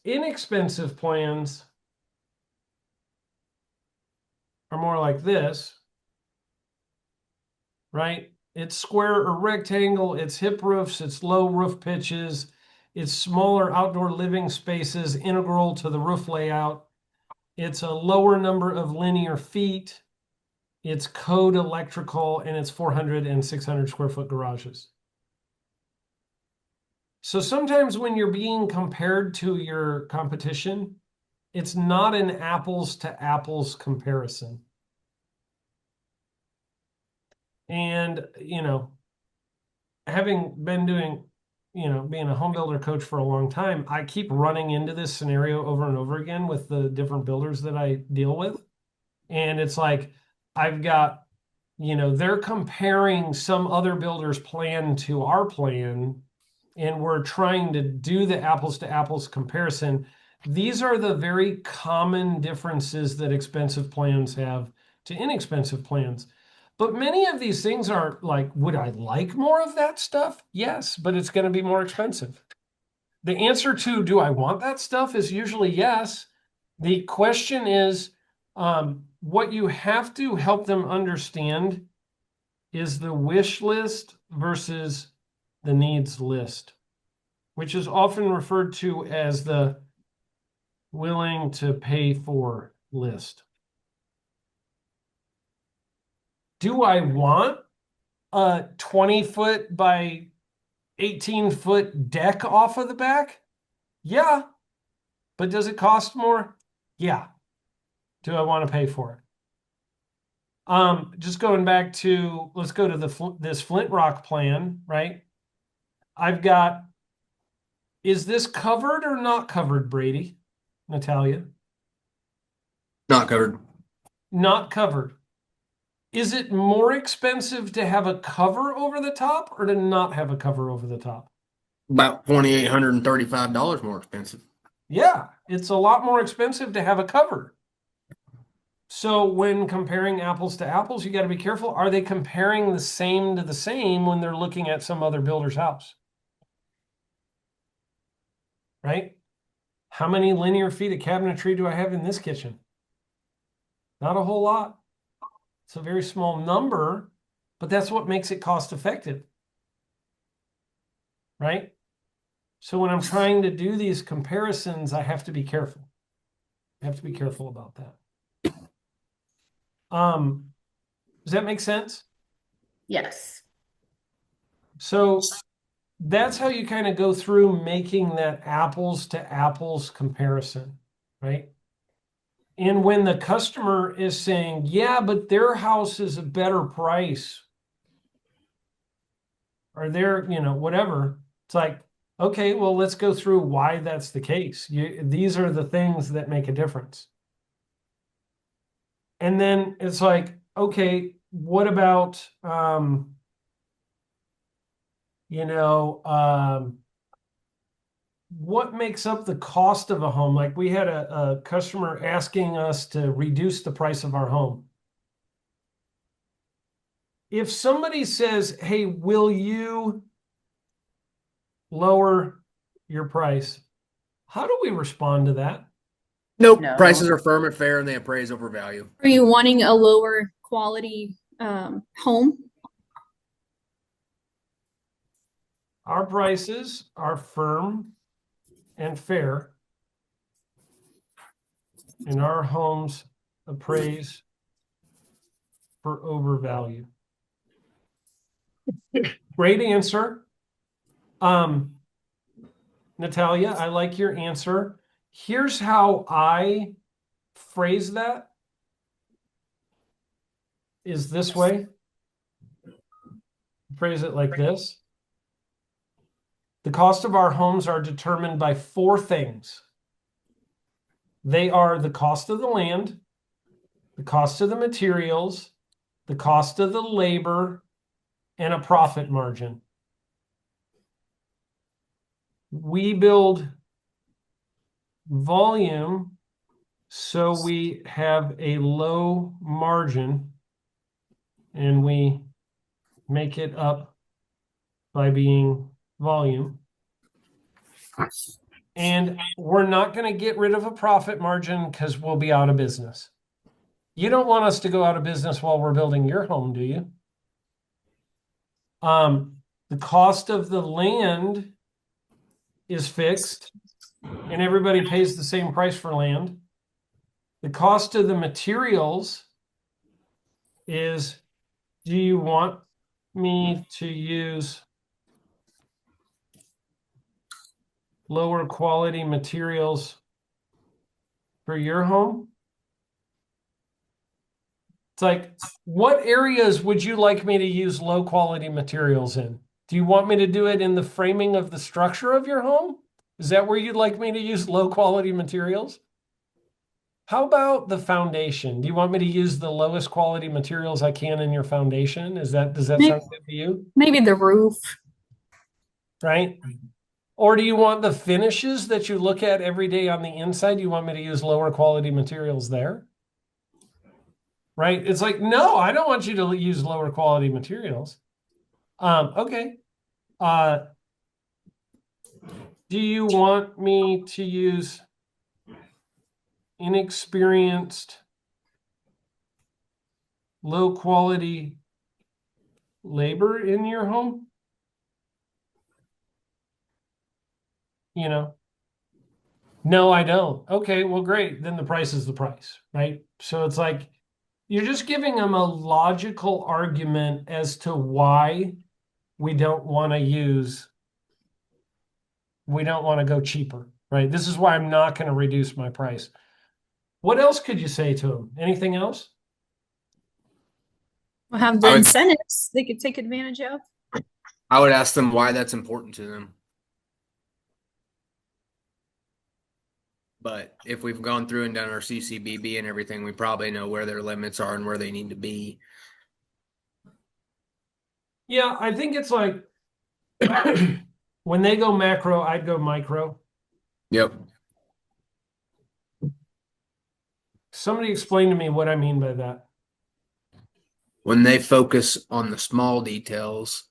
Inexpensive plans are more like this, right? It's square or rectangle, it's hip roofs, it's low roof pitches, it's smaller outdoor living spaces integral to the roof layout. It's a lower number of linear feet. It's code electrical, and it's 400 and 600 square foot garages. So sometimes when you're being compared to your competition, it's not an apples to apples comparison. And, having been doing, being a home builder coach for a long time, I keep running into this scenario over and over again with the different builders that I deal with. And it's like, I've got, they're comparing some other builder's plan to our plan, and we're trying to do the apples to apples comparison. These are the very common differences that expensive plans have to inexpensive plans. But many of these things are like, would I like more of that stuff? Yes, but it's going to be more expensive. The answer to, do I want that stuff, is usually yes. The question is, what you have to help them understand is the wish list versus the needs list, which is often referred to as the willing to pay for list. Do I want a 20-foot by 18-foot deck off of the back? Yeah. But does it cost more? Yeah. Do I want to pay for it? Just going back to, let's go to this Flint Rock plan, right? I've got, is this covered or not covered, Brady? Natalia? Not covered. Not covered. Is it more expensive to have a cover over the top or to not have a cover over the top? About $2,835 more expensive. Yeah, it's a lot more expensive to have a cover. So when comparing apples to apples, you got to be careful. Are they comparing the same to the same when they're looking at some other builder's house? Right? How many linear feet of cabinetry do I have in this kitchen? Not a whole lot. It's a very small number, but that's what makes it cost effective. Right? So when I'm trying to do these comparisons, I have to be careful. I have to be careful about that. Does that make sense? Yes. So that's how you kind of go through making that apples to apples comparison, right? And when the customer is saying, yeah, but their house is a better price, or their, whatever, it's like, okay, well, let's go through why that's the case. These are the things that make a difference. And then it's like, okay, what about, what makes up the cost of a home? Like we had a customer asking us to reduce the price of our home. If somebody says, hey, will you lower your price? How do we respond to that? Nope. No. Prices are firm and fair, and they appraise over value. Are you wanting a lower quality home? Our prices are firm and fair, and our homes appraise for overvalue. Great answer. Natalia, I like your answer. Here's how I phrase that, is this way. Phrase it like this. The cost of our homes are determined by 4 things. They are the cost of the land, the cost of the materials, the cost of the labor, and a profit margin. We build volume so we have a low margin, and we make it up by being volume. And we're not going to get rid of a profit margin because we'll be out of business. You don't want us to go out of business while we're building your home, do you? The cost of the land is fixed and everybody pays the same price for land. The cost of the materials is, do you want me to use lower quality materials for your home? It's like, what areas would you like me to use low quality materials in? Do you want me to do it in the framing of the structure of your home? Is that where you'd like me to use low quality materials? How about the foundation? Do you want me to use the lowest quality materials I can in your foundation? Does that sound good to you? Maybe the roof. Right? Or do you want the finishes that you look at every day on the inside? Do you want me to use lower quality materials there? Right? It's like, no, I don't want you to use lower quality materials. Okay. Do you want me to use inexperienced, low quality labor in your home? You know, no, I don't. Okay, well, great. Then the price is the price, right? So it's like you're just giving them a logical argument as to why we don't want to go cheaper, right? This is why I'm not going to reduce my price. What else could you say to them? Anything else? We'll have the I would, incentives they could take advantage of. I would ask them why that's important to them. But if we've gone through and done our CCBB and everything, we probably know where their limits are and where they need to be. Yeah, I think it's like when they go macro, I'd go micro. Yep. Somebody explain to me what I mean by that. When they focus on the small details,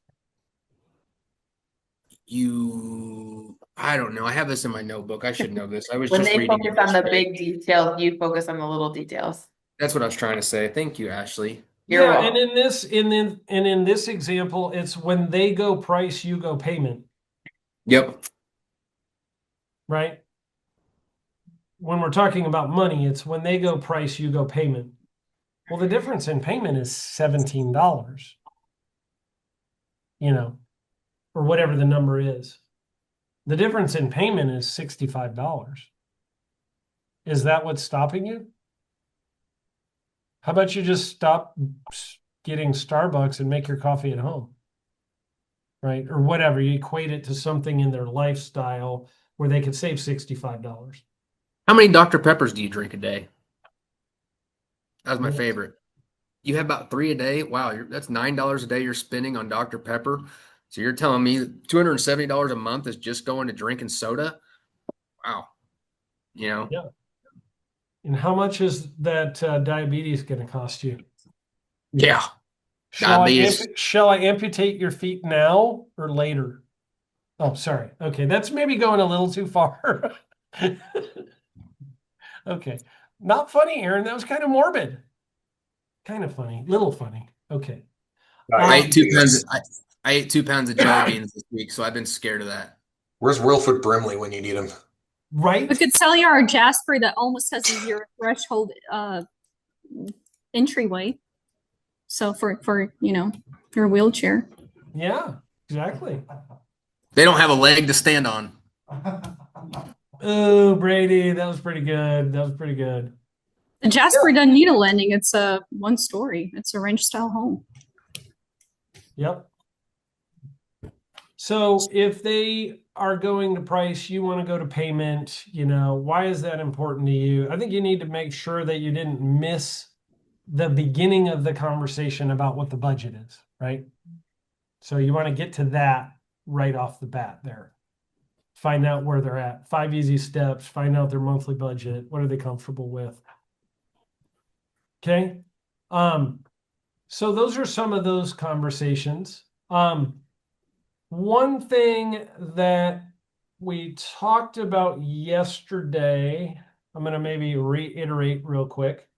I don't know. I have this in my notebook. I should know this. I was When just they reading focus it on the yesterday. big details, you focus on the little details. That's what I was trying to say. Thank you, Ashley. You're Yeah, welcome. and in this example, it's when they go price, you go payment, Yep. right? When we're talking about money, it's when they go price, you go payment. Well, the difference in payment is $17, or whatever the number is. The difference in payment is $65. Is that what's stopping you? How about you just stop getting Starbucks and make your coffee at home? Right? Or whatever. You equate it to something in their lifestyle where they could save $65. How many Dr. Peppers do you drink a day? That was my Yeah. favorite. You have about 3 a day. Wow, that's $9 a day you're spending on Dr. Pepper. So you're telling me $270 a month is just going to drinking soda? Wow. Yeah. And how much is that diabetes going to cost you? Yeah. Shall Diabetes. shall I amputate your feet now or later? Oh, sorry. Okay, that's maybe going a little too far. Okay. Not funny, Aaron. That was kind of morbid. Kind of funny. Little funny. Okay. I ate 2 pounds. I ate 2 pounds of jelly beans this week, so I've been scared of that. Where's Wilford Brimley when you need him? Right? We could sell you our Jasper that almost has a 0 threshold entryway. So for your wheelchair. Yeah, exactly. They don't have a leg to stand on. Oh, Brady, that was pretty good. That was pretty good. The Jasper doesn't need a landing. It's a 1-story. It's a ranch style home. Yep. So if they are going to price, you want to go to payment, why is that important to you? I think you need to make sure that you didn't miss the beginning of the conversation about what the budget is, right? So you want to get to that right off the bat there. Find out where they're at. 5 easy steps. Find out their monthly budget. What are they comfortable with? Okay. So those are some of those conversations. One thing that we talked about yesterday, I'm going to maybe reiterate real quick.